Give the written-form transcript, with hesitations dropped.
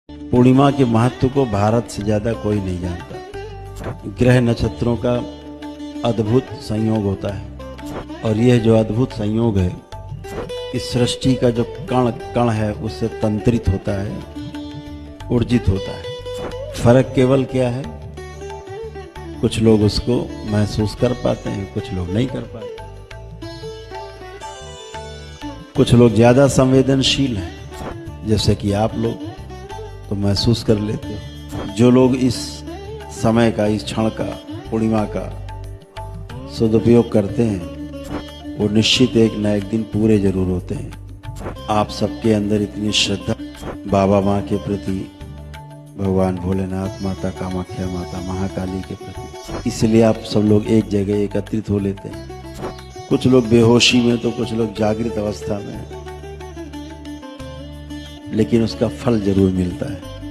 पूर्णिमा के महत्व को भारत से ज्यादा कोई नहीं जानता। ग्रह नक्षत्रों का अद्भुत संयोग होता है और यह जो अद्भुत संयोग है इस सृष्टि का जो कण कण है उससे तंत्रित होता है, ऊर्जित होता है। फर्क केवल क्या है, कुछ लोग उसको महसूस कर पाते हैं, कुछ लोग नहीं कर पाते। कुछ लोग ज्यादा संवेदनशील हैं जैसे कि आप लोग, तो महसूस कर लेते हो। जो लोग इस समय का, इस क्षण का, पूर्णिमा का सदुपयोग करते हैं वो निश्चित एक न एक दिन पूरे जरूर होते हैं। आप सबके अंदर इतनी श्रद्धा बाबा माँ के प्रति, भगवान भोलेनाथ, माता कामाख्या, माता महाकाली के प्रति, इसलिए आप सब लोग एक जगह एकत्रित हो लेते हैं। कुछ लोग बेहोशी में तो कुछ लोग जागृत अवस्था में, लेकिन उसका फल जरूर मिलता है।